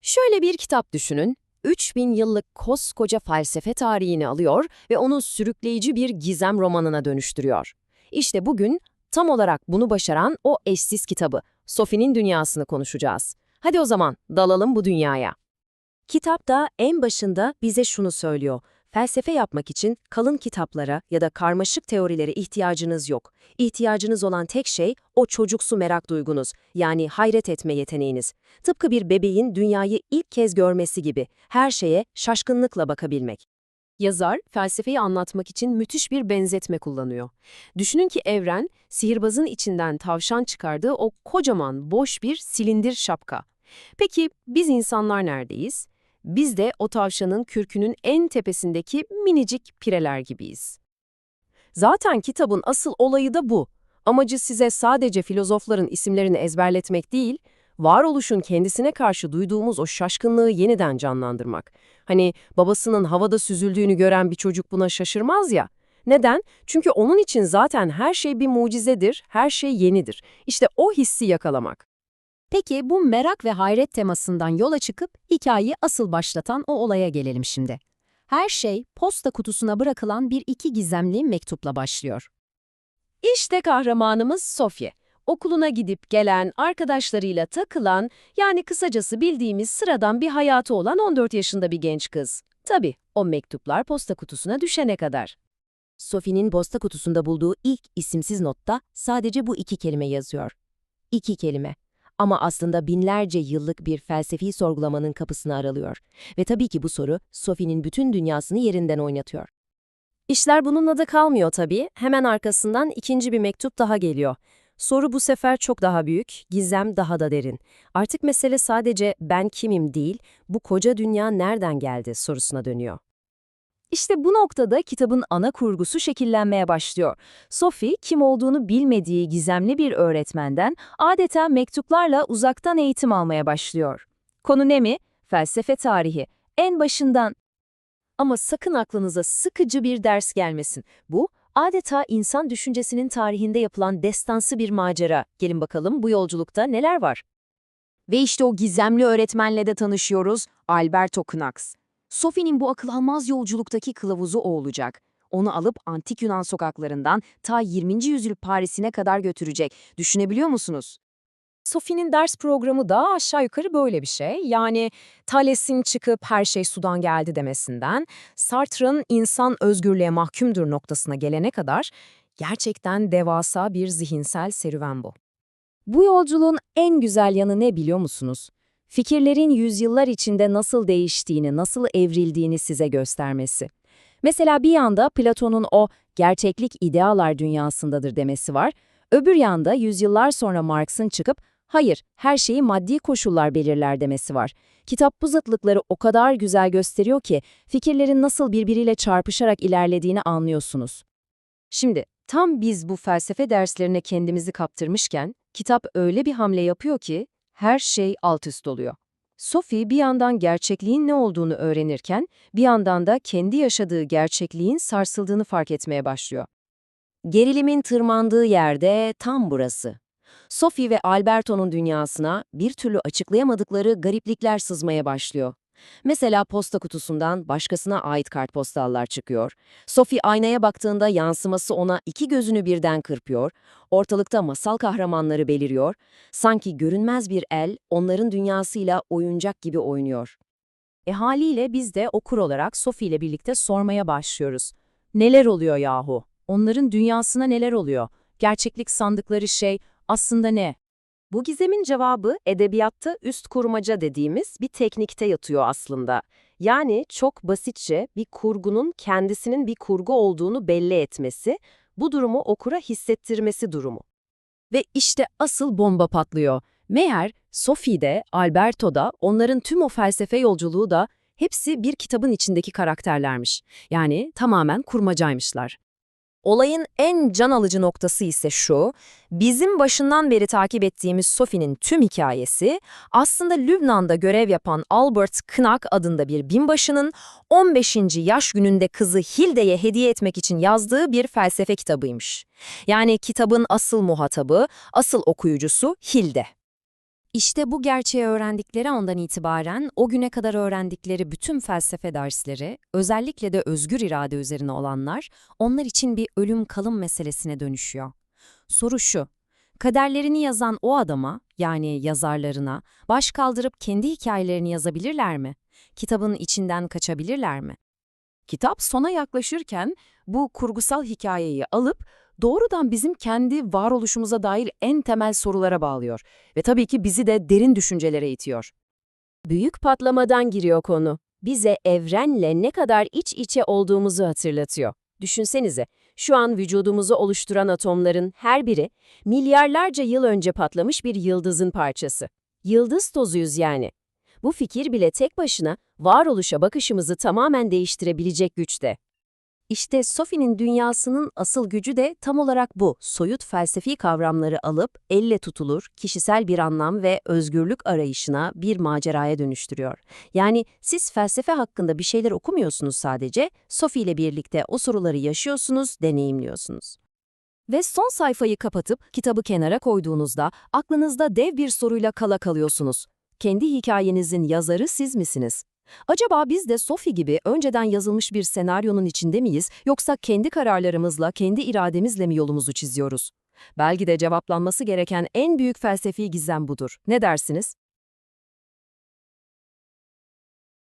Şöyle bir kitap düşünün. 3000 yıllık koskoca felsefe tarihini alıyor ve onu sürükleyici bir gizem romanına dönüştürüyor. İşte bugün tam olarak bunu başaran o eşsiz kitabı, Sophie'nin Dünyası'nı konuşacağız. Hadi o zaman dalalım bu dünyaya. Kitapta en başında bize şunu söylüyor. Felsefe yapmak için kalın kitaplara ya da karmaşık teorilere ihtiyacınız yok. İhtiyacınız olan tek şey o çocuksu merak duygunuz, yani hayret etme yeteneğiniz. Tıpkı bir bebeğin dünyayı ilk kez görmesi gibi her şeye şaşkınlıkla bakabilmek. Yazar, felsefeyi anlatmak için müthiş bir benzetme kullanıyor. Düşünün ki evren, sihirbazın içinden tavşan çıkardığı o kocaman, boş bir silindir şapka. Peki biz insanlar neredeyiz? Biz de o tavşanın kürkünün en tepesindeki minicik pireler gibiyiz. Zaten kitabın asıl olayı da bu. Amacı size sadece filozofların isimlerini ezberletmek değil, varoluşun kendisine karşı duyduğumuz o şaşkınlığı yeniden canlandırmak. Hani babasının havada süzüldüğünü gören bir çocuk buna şaşırmaz ya. Neden? Çünkü onun için zaten her şey bir mucizedir, her şey yenidir. İşte o hissi yakalamak. Peki bu merak ve hayret temasından yola çıkıp hikayeyi asıl başlatan o olaya gelelim şimdi. Her şey posta kutusuna bırakılan bir iki gizemli mektupla başlıyor. İşte kahramanımız Sophie. Okuluna gidip gelen, arkadaşlarıyla takılan, yani kısacası bildiğimiz sıradan bir hayatı olan 14 yaşında bir genç kız. Tabii, o mektuplar posta kutusuna düşene kadar. Sophie'nin posta kutusunda bulduğu ilk isimsiz notta sadece bu iki kelime yazıyor. İki kelime. Ama aslında binlerce yıllık bir felsefi sorgulamanın kapısını aralıyor. Ve tabii ki bu soru Sophie'nin bütün dünyasını yerinden oynatıyor. İşler bununla da kalmıyor tabii. Hemen arkasından ikinci bir mektup daha geliyor. Soru bu sefer çok daha büyük, gizem daha da derin. Artık mesele sadece ben kimim değil, bu koca dünya nereden geldi sorusuna dönüyor. İşte bu noktada kitabın ana kurgusu şekillenmeye başlıyor. Sophie, kim olduğunu bilmediği gizemli bir öğretmenden adeta mektuplarla uzaktan eğitim almaya başlıyor. Konu ne mi? Felsefe tarihi. En başından. Ama sakın aklınıza sıkıcı bir ders gelmesin. Bu, adeta insan düşüncesinin tarihinde yapılan destansı bir macera. Gelin bakalım bu yolculukta neler var? Ve işte o gizemli öğretmenle de tanışıyoruz, Alberto Knax. Sophie'nin bu akıl almaz yolculuktaki kılavuzu o olacak. Onu alıp antik Yunan sokaklarından ta 20. yüzyıl Paris'ine kadar götürecek. Düşünebiliyor musunuz? Sophie'nin ders programı da aşağı yukarı böyle bir şey. Yani Thales'in çıkıp her şey sudan geldi demesinden, Sartre'ın insan özgürlüğe mahkumdur noktasına gelene kadar gerçekten devasa bir zihinsel serüven bu. Bu yolculuğun en güzel yanı ne biliyor musunuz? Fikirlerin yüzyıllar içinde nasıl değiştiğini, nasıl evrildiğini size göstermesi. Mesela bir yanda Platon'un o gerçeklik idealar dünyasındadır demesi var, öbür yanda yüzyıllar sonra Marx'ın çıkıp hayır, her şeyi maddi koşullar belirler demesi var. Kitap bu zıtlıkları o kadar güzel gösteriyor ki fikirlerin nasıl birbiriyle çarpışarak ilerlediğini anlıyorsunuz. Şimdi tam biz bu felsefe derslerine kendimizi kaptırmışken kitap öyle bir hamle yapıyor ki her şey alt üst oluyor. Sophie bir yandan gerçekliğin ne olduğunu öğrenirken bir yandan da kendi yaşadığı gerçekliğin sarsıldığını fark etmeye başlıyor. Gerilimin tırmandığı yerde tam burası. Sophie ve Alberto'nun dünyasına bir türlü açıklayamadıkları gariplikler sızmaya başlıyor. Mesela posta kutusundan başkasına ait kartpostallar çıkıyor. Sophie aynaya baktığında yansıması ona iki gözünü birden kırpıyor. Ortalıkta masal kahramanları beliriyor. Sanki görünmez bir el onların dünyasıyla oyuncak gibi oynuyor. Haliyle biz de okur olarak Sophie ile birlikte sormaya başlıyoruz. Neler oluyor yahu? Onların dünyasına neler oluyor? Gerçeklik sandıkları şey aslında ne? Bu gizemin cevabı edebiyatta üst kurmaca dediğimiz bir teknikte yatıyor aslında. Yani çok basitçe bir kurgunun kendisinin bir kurgu olduğunu belli etmesi, bu durumu okura hissettirmesi durumu. Ve işte asıl bomba patlıyor. Meğer Sophie'de, Alberto'da, onların tüm o felsefe yolculuğu da hepsi bir kitabın içindeki karakterlermiş. Yani tamamen kurmacaymışlar. Olayın en can alıcı noktası ise şu, bizim başından beri takip ettiğimiz Sophie'nin tüm hikayesi aslında Lübnan'da görev yapan Albert Knack adında bir binbaşının 15. yaş gününde kızı Hilde'ye hediye etmek için yazdığı bir felsefe kitabıymış. Yani kitabın asıl muhatabı, asıl okuyucusu Hilde. İşte bu gerçeği öğrendikleri andan itibaren o güne kadar öğrendikleri bütün felsefe dersleri, özellikle de özgür irade üzerine olanlar, onlar için bir ölüm kalım meselesine dönüşüyor. Soru şu, kaderlerini yazan o adama, yani yazarlarına, baş kaldırıp kendi hikayelerini yazabilirler mi? Kitabın içinden kaçabilirler mi? Kitap sona yaklaşırken bu kurgusal hikayeyi alıp doğrudan bizim kendi varoluşumuza dair en temel sorulara bağlıyor ve tabii ki bizi de derin düşüncelere itiyor. Büyük patlamadan giriyor konu. Bize evrenle ne kadar iç içe olduğumuzu hatırlatıyor. Düşünsenize, şu an vücudumuzu oluşturan atomların her biri milyarlarca yıl önce patlamış bir yıldızın parçası. Yıldız tozuyuz yani. Bu fikir bile tek başına varoluşa bakışımızı tamamen değiştirebilecek güçte. İşte Sophie'nin dünyasının asıl gücü de tam olarak bu. Soyut felsefi kavramları alıp elle tutulur, kişisel bir anlam ve özgürlük arayışına bir maceraya dönüştürüyor. Yani siz felsefe hakkında bir şeyler okumuyorsunuz sadece, Sophie ile birlikte o soruları yaşıyorsunuz, deneyimliyorsunuz. Ve son sayfayı kapatıp kitabı kenara koyduğunuzda aklınızda dev bir soruyla kala kalıyorsunuz. Kendi hikayenizin yazarı siz misiniz? Acaba biz de Sophie gibi önceden yazılmış bir senaryonun içinde miyiz, yoksa kendi kararlarımızla, kendi irademizle mi yolumuzu çiziyoruz? Belki de cevaplanması gereken en büyük felsefi gizem budur. Ne dersiniz?